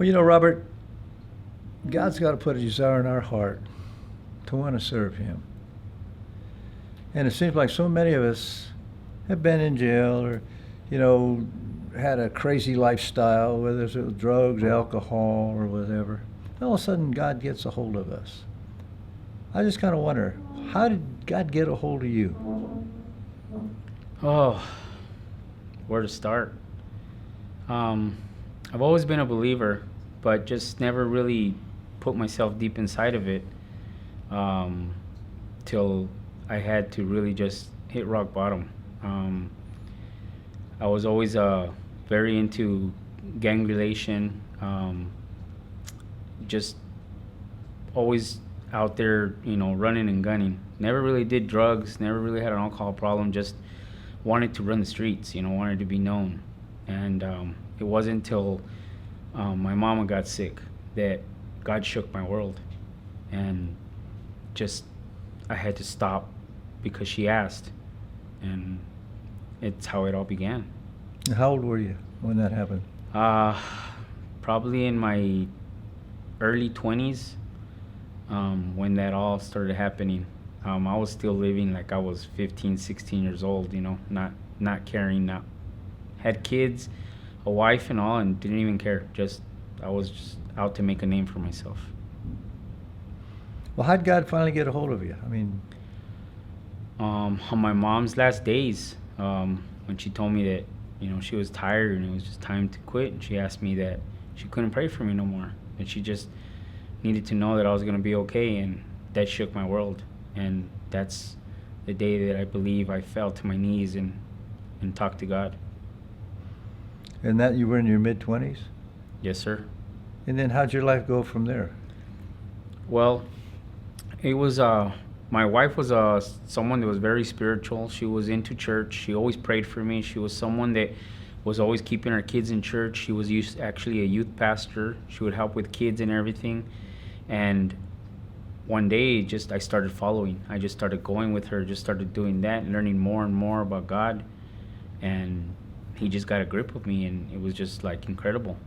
Well, Robert, God's got to put a desire in our heart to want to serve Him. And it seems like so many of us have been in jail or, had a crazy lifestyle, whether it's with drugs, alcohol, or whatever. All of a sudden, God gets a hold of us. I just kind of wonder, how did God get a hold of you? Oh, where to start? I've always been a believer, but just never really put myself deep inside of it till I had to really just hit rock bottom. I was always very into gang relation, just always out there, running and gunning. Never really did drugs, never really had an alcohol problem, just wanted to run the streets, wanted to be known. And it wasn't until my mama got sick that God shook my world. And just, I had to stop because she asked. And it's how it all began. How old were you when that happened? Probably in my early 20s when that all started happening. I was still living like I was 15, 16 years old, not caring, had kids, a wife and all, and didn't even care. I was just out to make a name for myself. Well, how'd God finally get a hold of you? On my mom's last days, when she told me that, she was tired and it was just time to quit, and she asked me that she couldn't pray for me no more, and she just needed to know that I was going to be okay, and that shook my world. And that's the day that I believe I fell to my knees and talked to God. And that you were in your mid-20s? Yes, sir. And then how'd your life go from there? Well, it was, my wife was someone that was very spiritual. She was into church. She always prayed for me. She was someone that was always keeping our kids in church. She was actually a youth pastor. She would help with kids and everything. And one day, I started following. I just started going with her, just started doing that, and learning more and more about God. And He just got a grip of me, and it was just like incredible.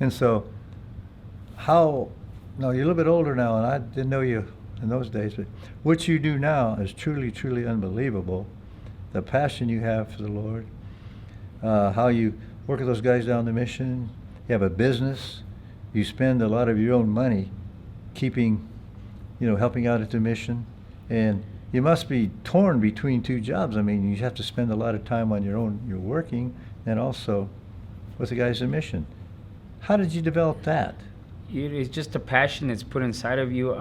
And so, now you're a little bit older now, and I didn't know you in those days, but what you do now is truly, truly unbelievable. The passion you have for the Lord, how you work with those guys down the mission, you have a business, you spend a lot of your own money keeping, helping out at the mission, and you must be torn between two jobs. You have to spend a lot of time on your working, and also with the guys at mission. How did you develop that? It's just a passion that's put inside of you.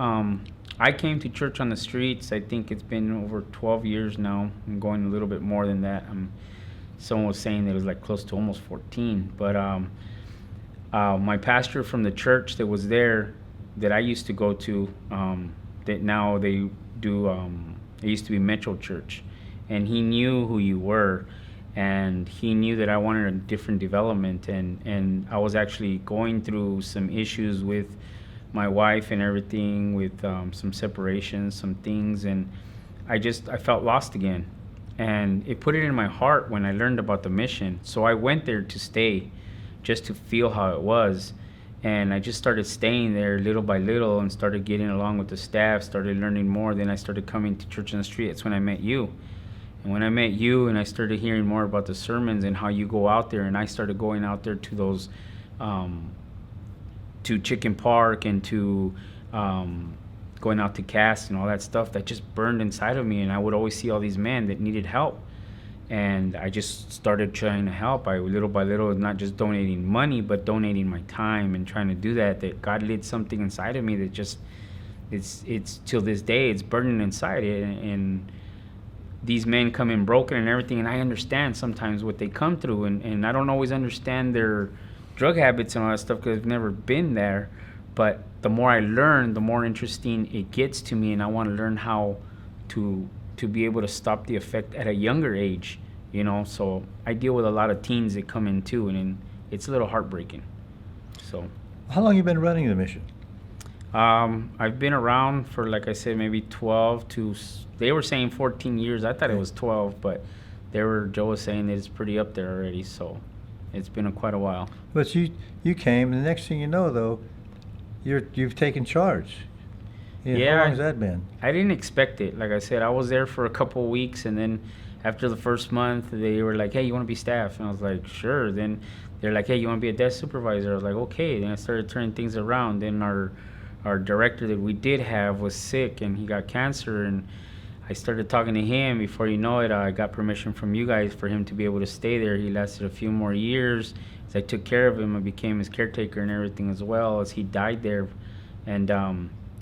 I came to church on the streets. I think it's been over 12 years now. I'm going a little bit more than that. Someone was saying that it was like close to almost 14. But my pastor from the church that was there, that I used to go to, that now they do, it used to be Metro Church, and he knew who you were, and he knew that I wanted a different development, and I was actually going through some issues with my wife and everything, with some separations, some things, and I felt lost again. And it put it in my heart when I learned about the mission. So I went there to stay, just to feel how it was. And I just started staying there little by little and started getting along with the staff, started learning more. Then I started coming to church on the street. That's when I met you. And when I met you and I started hearing more about the sermons and how you go out there, and I started going out there to those, to Chicken Park and to going out to cast and all that stuff, that just burned inside of me. And I would always see all these men that needed help. And I just started trying to help. I little by little, not just donating money, but donating my time and trying to do that. That God lit something inside of me that just, it's till this day, it's burning inside it. And these men come in broken and everything, and I understand sometimes what they come through, and I don't always understand their drug habits and all that stuff because I've never been there. But the more I learn, the more interesting it gets to me, and I want to learn how to be able to stop the effect at a younger age, So I deal with a lot of teens that come in too, and it's a little heartbreaking. So, how long you been running the mission? I've been around for, like I said, maybe 12 to, they were saying 14 years. I thought it was 12, but Joe was saying that it's pretty up there already. So, It's been quite a while. But you came, and the next thing you know, though, you've taken charge. Yeah. How long has that been? I didn't expect it. Like I said, I was there for a couple of weeks, and then after the first month, they were like, "Hey, you want to be staff?" And I was like, "Sure." Then they're like, "Hey, you want to be a desk supervisor?" I was like, "Okay." Then I started turning things around. Then our director that we did have was sick, and he got cancer, and I started talking to him. Before you know it, I got permission from you guys for him to be able to stay there. He lasted a few more years. As I took care of him, I became his caretaker and everything as well, as he died there. And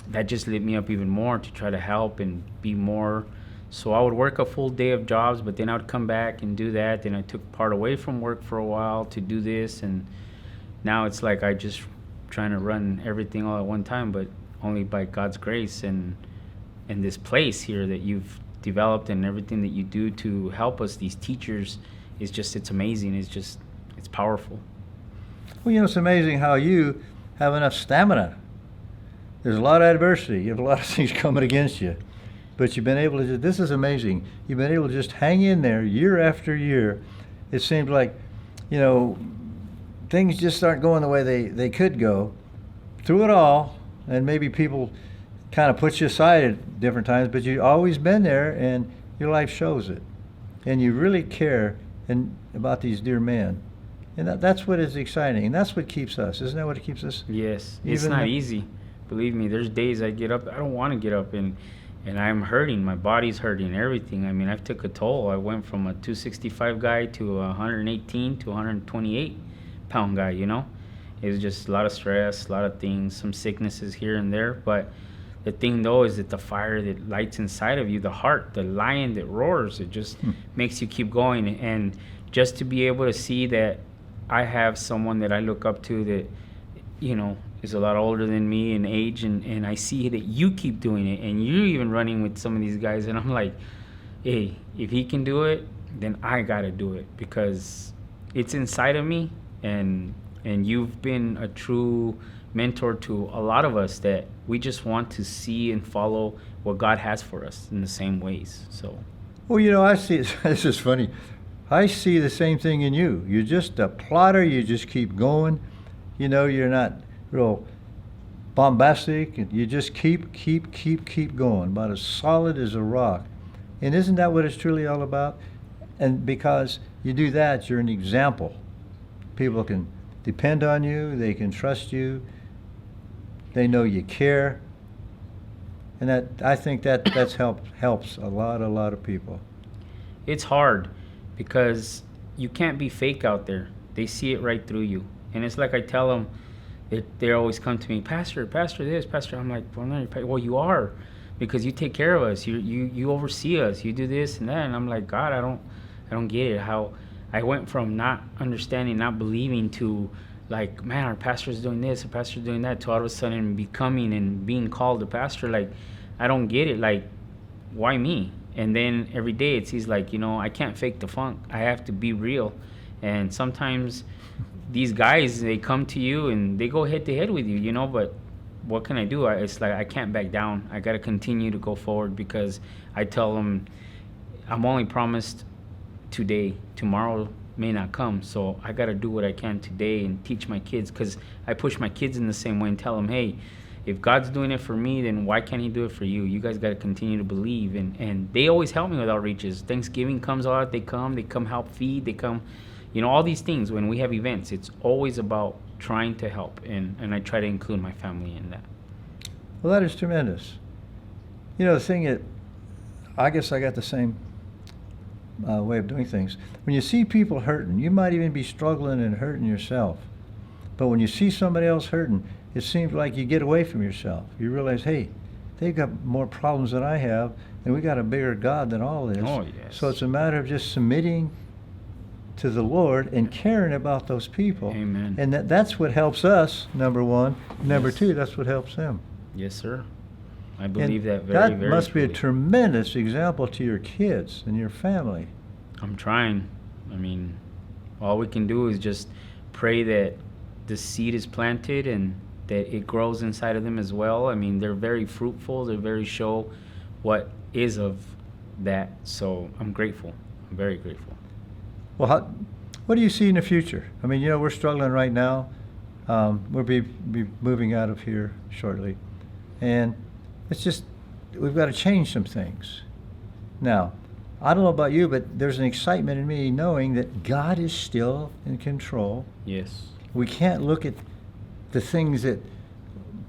that just lit me up even more to try to help and be more. So I would work a full day of jobs, but then I would come back and do that. Then I took part away from work for a while to do this. And now it's like I just trying to run everything all at one time, but only by God's grace and this place here that you've developed and everything that you do to help us, these teachers, is just, it's amazing. It's powerful. Well, it's amazing how you have enough stamina. There's a lot of adversity. You have a lot of things coming against you. But you've been able to, this is amazing. You've been able to just hang in there year after year. It seems like, things just aren't going the way they could go. Through it all, and maybe people kind of put you aside at different times, but you've always been there, and your life shows it. And you really care about these dear men. And that's what is exciting, and that's what keeps us. Isn't that what keeps us? Yes. It's not easy. Believe me, there's days I get up, I don't want to get up, and I'm hurting. My body's hurting, everything. I mean, I've took a toll. I went from a 265 guy to a 118 to 128 pound guy, It was just a lot of stress, a lot of things, some sicknesses here and there, but the thing, though, is that the fire that lights inside of you, the heart, the lion that roars, it just makes you keep going. And just to be able to see that I have someone that I look up to that, is a lot older than me in age, and I see that you keep doing it, and you're even running with some of these guys, and I'm like, hey, if he can do it, then I got to do it, because it's inside of me, and you've been a true mentor to a lot of us that we just want to see and follow what God has for us in the same ways. So, well, I see. This is funny. I see the same thing in you. You're just a plotter. You just keep going. You're not real bombastic, and you just keep going. About as solid as a rock. And isn't that what it's truly all about? And because you do that, you're an example. People can depend on you. They can trust you. They know you care, and I think that's helps a lot of people. It's hard because you can't be fake out there. They see it right through you, and it's like I tell them, they always come to me, Pastor, this, Pastor. I'm like, well, you are, because you take care of us. You oversee us. You do this and that, and I'm like, God, I don't get it. How I went from not understanding, not believing to, like, man, our pastor's doing this, our pastor's doing that, to all of a sudden becoming and being called a pastor. Like, I don't get it. Like, why me? And then every day it seems like, I can't fake the funk. I have to be real. And sometimes these guys, they come to you and they go head to head with you, but what can I do? It's like I can't back down. I got to continue to go forward, because I tell them I'm only promised today. Tomorrow may not come, so I got to do what I can today and teach my kids, because I push my kids in the same way and tell them, hey, if God's doing it for me, then why can't he do it for you? You guys got to continue to believe. And they always help me with outreaches. Thanksgiving comes out, they come help feed, they come, all these things. When we have events, it's always about trying to help, and I try to include my family in that. Well, that is tremendous. The thing that I guess I got the same way of doing things. When you see people hurting, you might even be struggling and hurting yourself. But when you see somebody else hurting, it seems like you get away from yourself. You realize, hey, they've got more problems than I have, and we got a bigger God than all this. Oh, yes. So it's a matter of just submitting to the Lord and caring about those people. Amen. And that's what helps us, number one. Number Yes. two, that's what helps them. Yes, sir. I believe And that very, very must be a truly. tremendous example to your kids and your family. I'm trying. I mean, all we can do is just pray that the seed is planted and that it grows inside of them as well. I mean, they're very fruitful. They very show what is of that. So I'm grateful. I'm very grateful. Well, What do you see in the future? I mean, we're struggling right now. We'll be moving out of here shortly. And it's just, we've got to change some things. Now, I don't know about you, but there's an excitement in me knowing that God is still in control. Yes. We can't look at the things that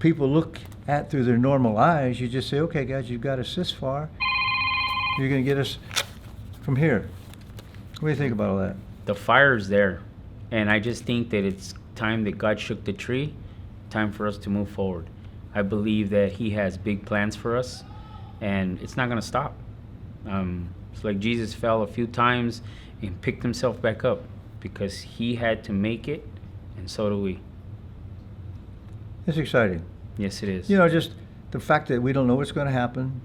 people look at through their normal eyes. You just say, okay, guys, you've got us this far. You're going to get us from here. What do you think about all that? The fire's there. And I just think that it's time that God shook the tree, time for us to move forward. I believe that He has big plans for us, and it's not going to stop. It's like Jesus fell a few times and picked himself back up because He had to make it, and so do we. It's exciting. Yes, it is. Just the fact that we don't know what's going to happen.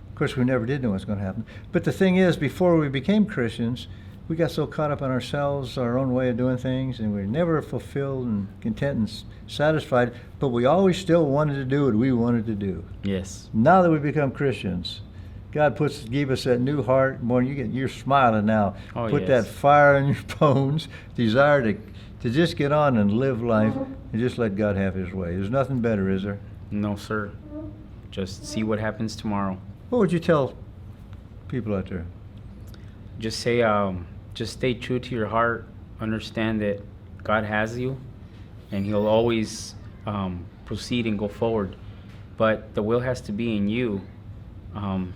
Of course, we never did know what's going to happen. But the thing is, before we became Christians, we got so caught up in ourselves, our own way of doing things, and we were never fulfilled and content and satisfied, but we always still wanted to do what we wanted to do. Yes. Now that we become Christians, God gave us that new heart. More, you're smiling now. Oh, Put yes. that fire in your bones, desire to just get on and live life and just let God have His way. There's nothing better, is there? No, sir. Just see what happens tomorrow. What would you tell people out there? Just say, just stay true to your heart. Understand that God has you, and He'll always proceed and go forward. But the will has to be in you.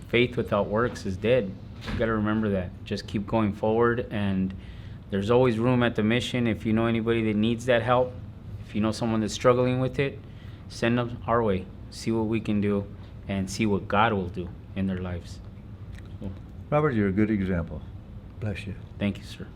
Faith without works is dead. You got to remember that. Just keep going forward, and there's always room at the mission. If you know anybody that needs that help, if you know someone that's struggling with it, send them our way. See what we can do, and see what God will do in their lives. So, Robert, you're a good example. Bless you. thank you, sir.